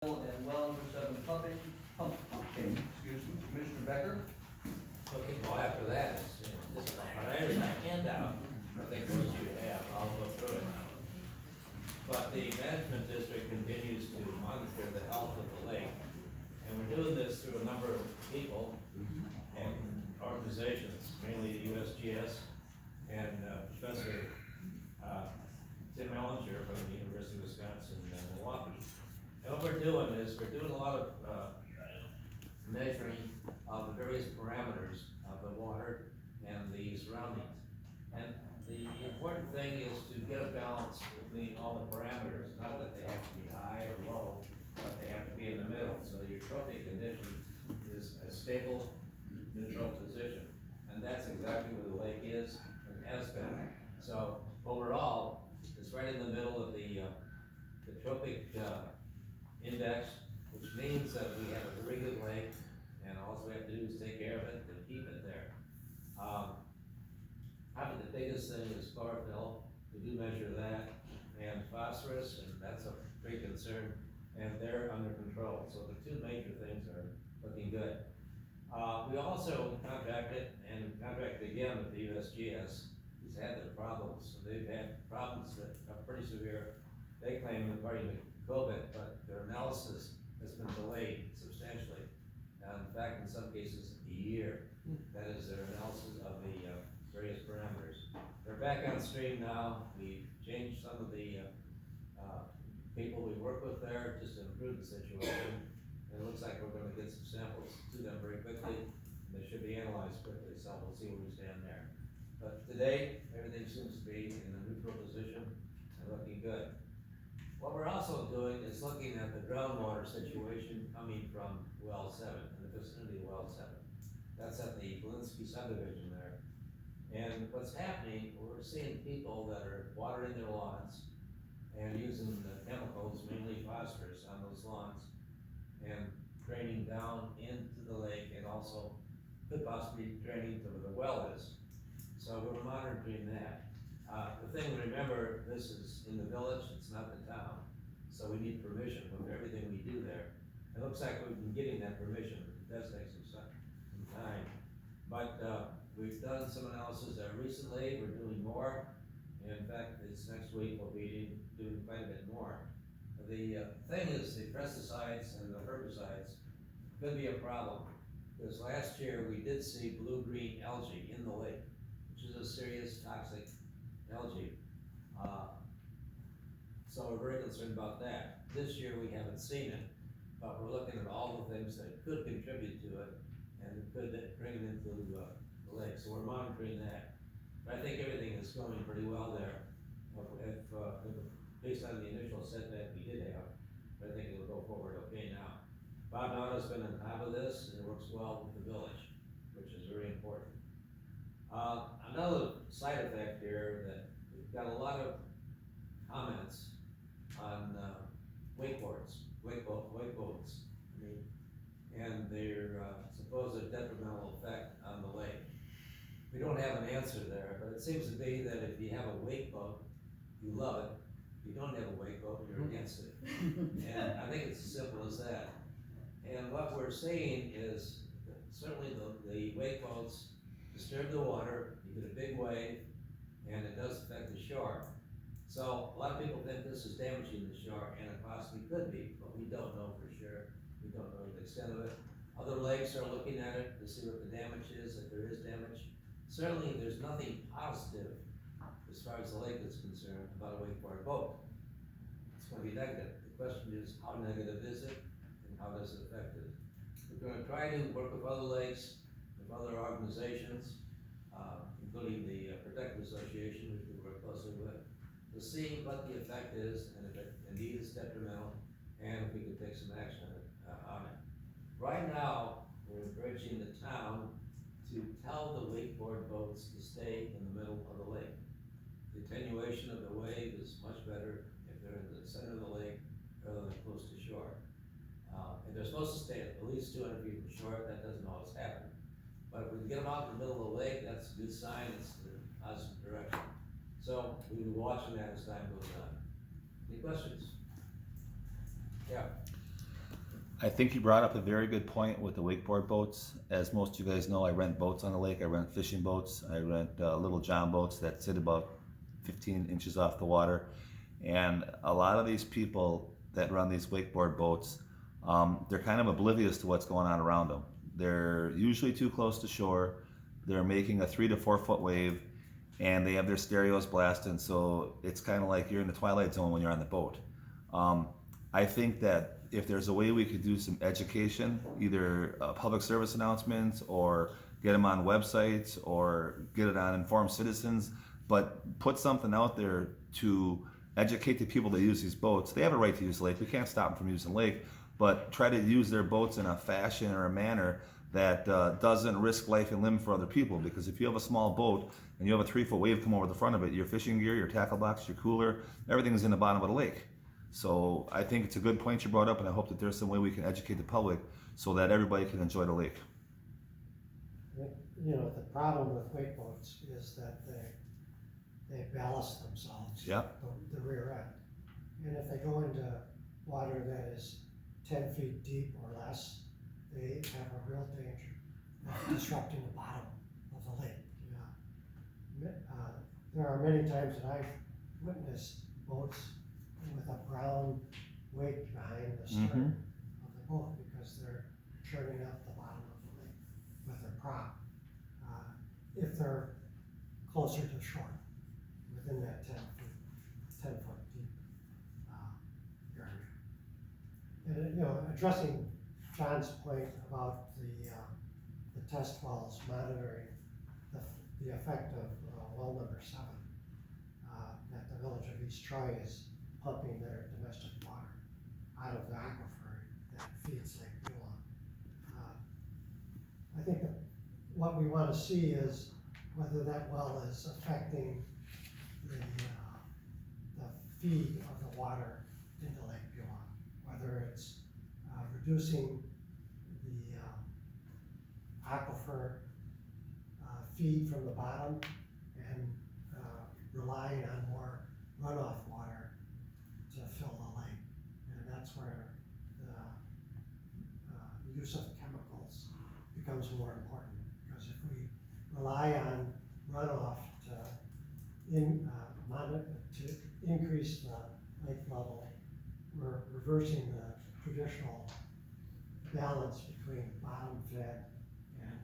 And well number 7 pumpkin, excuse me, Commissioner Becker. Okay, well, after that, it's, this is a handout, I think most of you have, I'll go through it now. But the management district continues to monitor the health of the lake, and we're doing this through a number of people and organizations, mainly the USGS and Professor Tim Ellinger from the University of Wisconsin in Milwaukee. And what we're doing is, we're doing a lot of measuring of the various parameters of the water and the surroundings. And the important thing is to get a balance between all the parameters, not that they have to be high or low, but they have to be in the middle, so your trophic condition is a stable, neutral position. And that's exactly where the lake is and has been. So overall, it's right in the middle of the trophic index, which means that we have a very good lake, and all we have to do is take care of it and keep it there. Probably the biggest thing is chlorophyll. We do measure that, and phosphorus, and that's a big concern, and they're under control. So the two major things are looking good. We also contracted again with the USGS, who's had their problems. They've had problems that are pretty severe. They claim they're part of COVID, but their analysis has been delayed substantially. In fact, in some cases, a year. That is their analysis of the various parameters. They're back on stream now. We've changed some of the people we work with there just to improve the situation. And it looks like we're gonna get some samples to them very quickly, and they should be analyzed quickly, so we'll see where we stand there. But today, everything seems to be in a neutral position and looking good. What we're also doing is looking at the groundwater situation coming from well 7, in the vicinity of well 7. That's at the Belinsky subdivision there. And what's happening, we're seeing people that are watering their lawns and using the chemicals, mainly phosphorus, on those lawns, and draining down into the lake, and also could possibly draining to where the well is. So we're monitoring that. The thing to remember, this is in the village, it's not the town, so we need permission with everything we do there. It looks like we've been getting that permission, but it does take some time. But we've done some analysis there recently, we're doing more. In fact, this next week we'll be doing quite a bit more. The thing is, the pesticides and the herbicides could be a problem, because last year we did see blue-green algae in the lake, which is a serious toxic algae. So we're very concerned about that. This year we haven't seen it, but we're looking at all the things that could contribute to it and could bring it into the lake. So we're monitoring that. But I think everything is going pretty well there. Based on the initial setback we did have, but I think it'll go forward okay now. Bob Nauto's been on top of this, and it works well with the village, which is very important. Another side effect here, that we've got a lot of comments on wakeboards, wakeboats, and their supposed detrimental effect on the lake. We don't have an answer there, but it seems to be that if you have a wakeboat, you love it. If you don't have a wakeboat, you're against it. And I think it's as simple as that. And what we're seeing is that certainly the wakeboats disturb the water, you get a big wave, and it does affect the shore. So a lot of people think this is damaging the shore, and it possibly could be, but we don't know for sure. We don't know the extent of it. Other lakes are looking at it to see what the damage is, if there is damage. Certainly there's nothing positive as far as the lake is concerned about a wakeboard boat. It's going to be negative. The question is, how negative is it, and how does it affect it? We're going to try to work with other lakes, with other organizations, including the Protective Association, which we work closely with, to see what the effect is, and if it indeed is detrimental, and if we can take some action on it. Right now, we're encouraging the town to tell the wakeboard boats to stay in the middle of the lake. The attenuation of the wave is much better if they're in the center of the lake rather than close to shore. And they're supposed to stay at least 200 feet from shore. That doesn't always happen. But if we can get them out in the middle of the lake, that's a good sign. It's the positive direction. So we'll be watching that as time goes on. Any questions? Yeah. I think you brought up a very good point with the wakeboard boats. As most of you guys know, I rent boats on the lake. I rent fishing boats. I rent little John boats that sit about 15 inches off the water. And a lot of these people that run these wakeboard boats, they're kind of oblivious to what's going on around them. They're usually too close to shore. They're making a 3 to 4 foot wave, and they have their stereos blasting. So it's kind of like you're in the twilight zone when you're on the boat. I think that if there's a way we could do some education, either public service announcements or get them on websites or get it on Informed Citizens, but put something out there to educate the people that use these boats. They have a right to use the lake. We can't stop them from using the lake, but try to use their boats in a fashion or a manner that doesn't risk life and limb for other people. Because if you have a small boat and you have a 3 foot wave come over the front of it, your fishing gear, your tackle box, your cooler, everything's in the bottom of the lake. So I think it's a good point you brought up, and I hope that there's some way we can educate the public so that everybody can enjoy the lake. You know, the problem with wakeboards is that they ballast themselves. Yeah. The rear end. And if they go into water that is 10 feet deep or less, they have a real danger of disrupting the bottom of the lake. There are many times that I've witnessed boats with a brown wake behind the stern of the boat because they're churning up the bottom of the lake with their prop. If they're closer to shore, within that 10 foot deep area. And you know, addressing John's point about the test wells monitoring the effect of well number 7, that the village of East Troy is pumping their domestic water out of the aquifer that feeds Lake Beulah. I think that what we want to see is whether that well is affecting the feed of the water into Lake Beulah, whether it's reducing the aquifer feed from the bottom and relying on more runoff water to fill the lake. And that's where the use of chemicals becomes more important, because if we rely on runoff to increase the lake level, we're reversing the traditional balance between bottom fed and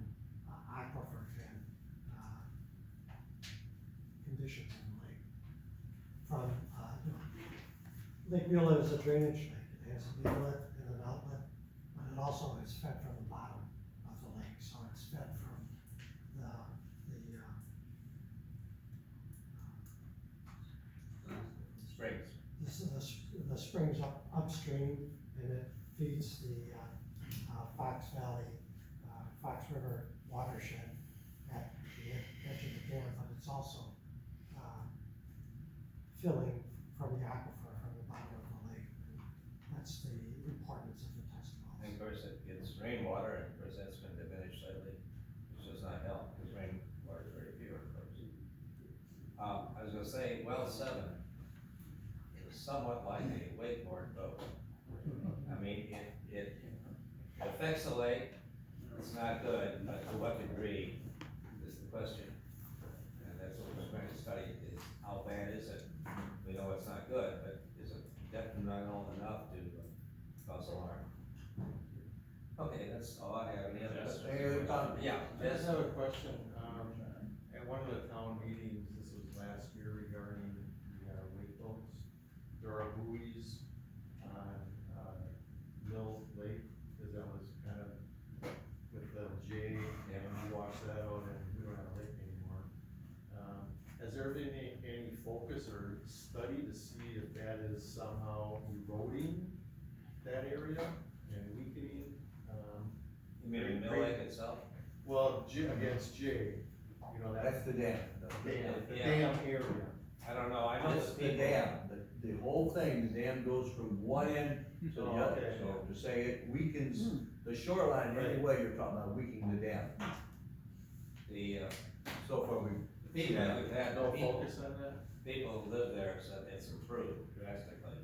aquifer fed conditions in the lake. From Lake Beulah is a drainage lake. It has an inlet and an outlet, but it also is fed from the bottom of the lake. So it's fed from the Springs. the springs upstream, and it feeds the Fox Valley, Fox River watershed at the edge of the dam, but it's also filling from the aquifer from the bottom of the lake. That's the importance of the test wells. And of course, it gets rainwater, and of course, that's been diminished slightly, which does not help, because rainwater is very pure, of course. I was gonna say, well 7 is somewhat like a wakeboard boat. I mean, it affects the lake, it's not good, but to what degree is the question. And that's what we're trying to study, is how bad is it? We know it's not good, but is it detrimental enough to cause alarm? Okay, that's all I have. Any other questions? Yeah. I just have a question. At one of the town meetings, this was last year regarding the wake boats, there are buoys on Mill Lake, because that was kind of with the J, and we washed that out and we don't have a lake anymore. Has there been any focus or study to see if that is somehow eroding that area and weakening? You mean the mill lake itself? Well, against J, you know, That's the dam. the Yeah. dam area. I don't know, I know It's the the people. dam, the whole thing, the dam goes from one end to the Oh, other. okay. So to say it weakens the shoreline, anyway, you're talking about weakening the dam. The, So far, we. people that we've had, No people focus on that? who live there said it's improved drastically.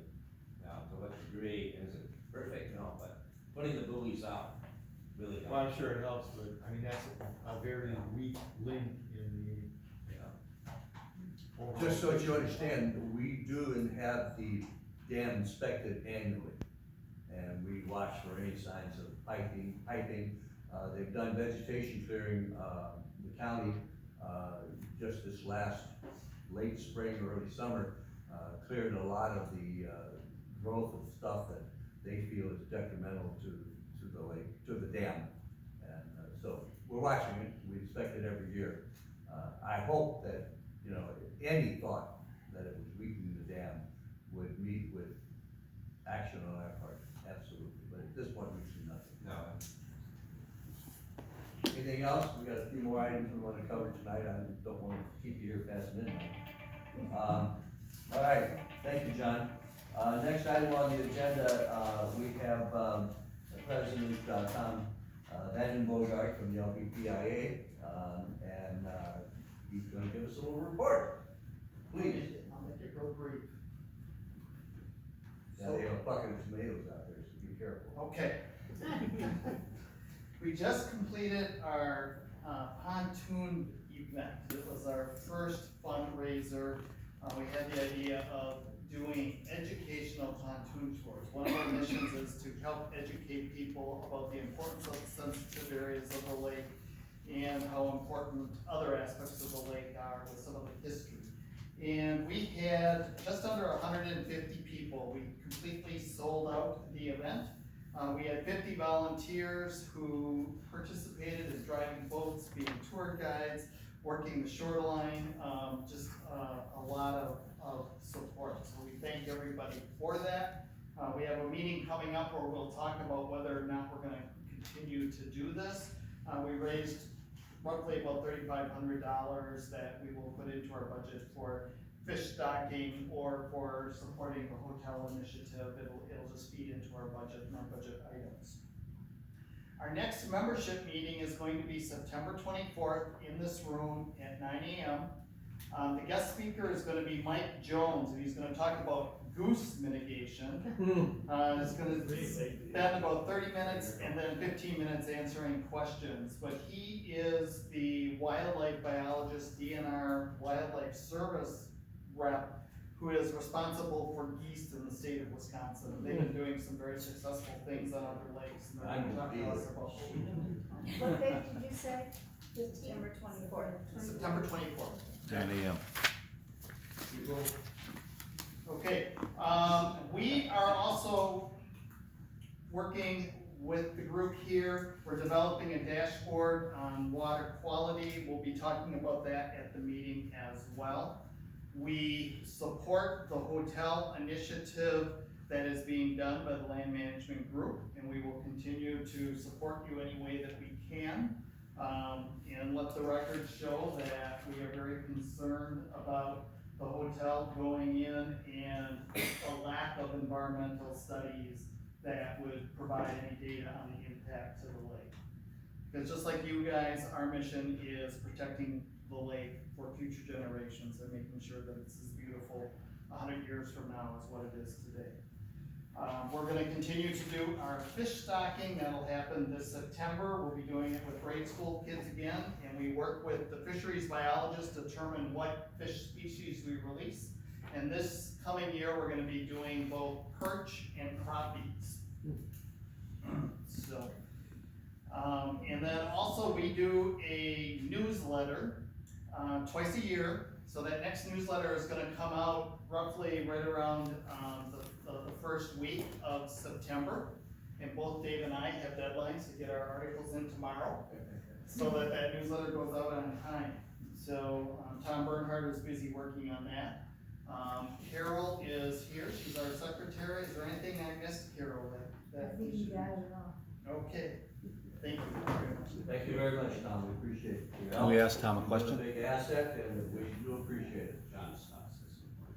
Now, to what degree, is it perfect? No, but putting the buoys out really helps. Well, I'm sure it helps, but, I mean, that's a very weak link in the. overall Just so that you picture. understand, we do and have the dam inspected annually. And we watch for any signs of piping. They've done vegetation clearing, the county, just this last late spring or early summer, cleared a lot of the, growth of stuff that they feel is detrimental to the lake, to the dam. And, so, we're watching it, we inspect it every year. I hope that, you know, any thought that it was weakening the dam would meet with action on our part, absolutely, but at this point, we've seen nothing. No, Anything else? We got a few more items we wanna cover tonight, I don't wanna keep you here past midnight. All right, thank you, John. Next item on the agenda, we have, President, Tom, Van Bogart from the LBPIA, and, he's gonna give us a little report. Please. I'll make it real brief. Yeah, they have a bucket of tomatoes out there, so be careful. Okay. We just completed our pontoon event. It was our first fundraiser. We had the idea of doing educational pontoon tours. One of our missions is to help educate people about the importance of the sensitive areas of the lake and how important other aspects of the lake are with some of the history. And we had just under 150 people. We completely sold out the event. We had 50 volunteers who participated as driving boats, being tour guides, working the shoreline, just a lot of support. So we thank everybody for that. We have a meeting coming up where we'll talk about whether or not we're gonna continue to do this. We raised roughly about $3,500 that we will put into our budget for fish stocking or for supporting the hotel initiative. It'll just feed into our budget and our budget items. Our next membership meeting is going to be September 24th in this room at 9 a.m. The guest speaker is gonna be Mike Jones, and he's gonna talk about goose mitigation. It's gonna spend about 30 minutes and then 15 minutes answering questions. But he is the wildlife biologist, DNR Wildlife Service rep, who is responsible for geese in the state of Wisconsin. They've been doing some very successful things on other lakes, and they're gonna talk to us about what we do. What date did you say? September 24th. September 24th. 10 a.m. Okay, we are also working with the group here. We're developing a dashboard on water quality. We'll be talking about that at the meeting as well. We support the hotel initiative that is being done by the land management group, and we will continue to support you any way that we can. And let the record show that we are very concerned about the hotel going in and a lack of environmental studies that would provide any data on the impact to the lake. Because just like you guys, our mission is protecting the lake for future generations and making sure that it's as beautiful 100 years from now as what it is today. We're gonna continue to do our fish stocking. That'll happen this September. We'll be doing it with grade school kids again, and we work with the fisheries biologists to determine what fish species we release. And this coming year, we're gonna be doing both perch and crappies. So, and then also we do a newsletter twice a year. So that next newsletter is gonna come out roughly right around the first week of September. And both Dave and I have deadlines to get our articles in tomorrow, so that that newsletter goes out on time. So Tom Bernhardt is busy working on that. Carol is here, she's our secretary. Is there anything I missed, Carol? I think you got it all. Okay, thank you very much. Thank you very much, Tom, we appreciate it. Can we ask Tom a question? You're a big asset, and we do appreciate it.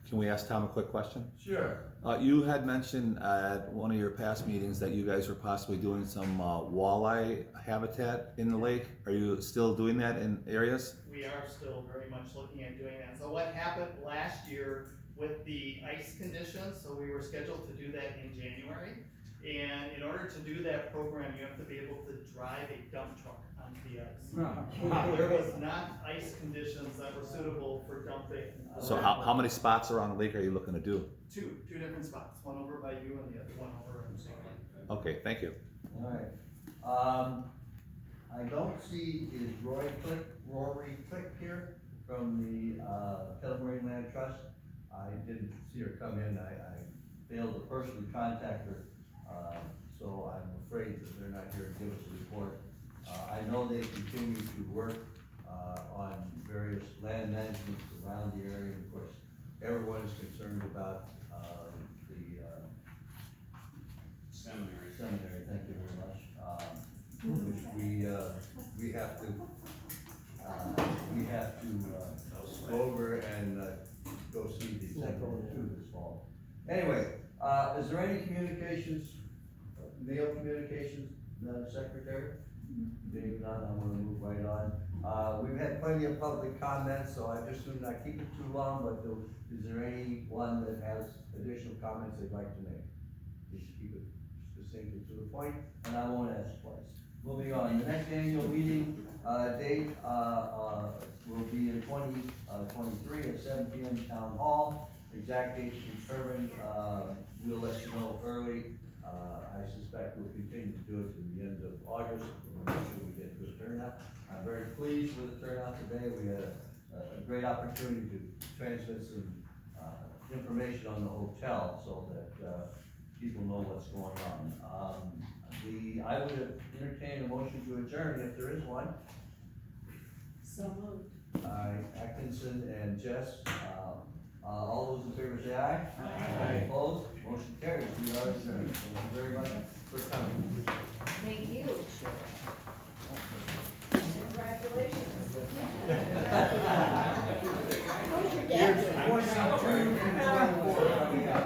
Can we ask Tom a quick question? Sure. You had mentioned at one of your past meetings that you guys were possibly doing some walleye habitat in the lake. Are you still doing that in areas? We are still very much looking at doing that. So what happened last year with the ice conditions, so we were scheduled to do that in January, And in order to do that program, you have to be able to drive a dump truck onto the ice. There was not ice conditions that were suitable for dumping. So how many spots around the lake are you looking to do? Two different spots, one over by you and the other one over in Salem. Okay, thank you. Alright, I don't see, is Rory Click here from the, Kettle Marine Land Trust? I didn't see her come in, I failed to personally contact her, so I'm afraid that they're not here to give us a report. I know they continue to work, on various land managements around the area, and of course, everyone is concerned about, the, Seminary, thank you very much, which we have to, go over and, go see the Central Two this fall. Anyway, is there any communications, mail communications, Madam Secretary? Being none, I'm gonna move right on. We've had plenty of public comments, so I just would not keep it too long, but is there anyone that has additional comments they'd like to make? Just keep it succinctly to the point, and I won't ask twice. Moving on, the next annual meeting, date, will be in 2023 at 7 p.m. Town Hall. Exact date to be determined, we'll let you know early. I suspect we'll continue to do it to the end of August, we'll make sure we get good turnout. I'm very pleased with the turnout today. We had a great opportunity to transmit some, information on the hotel so that, people know what's going on. I would entertain a motion to adjourn if there is one. So moved. Atkinson and Jess, all those in favor say aye. Aye. Opposed, motion carries, we are adjourned. Thank you very much for coming. Thank you. Congratulations. How's your dad? Here's 22, 24 coming up.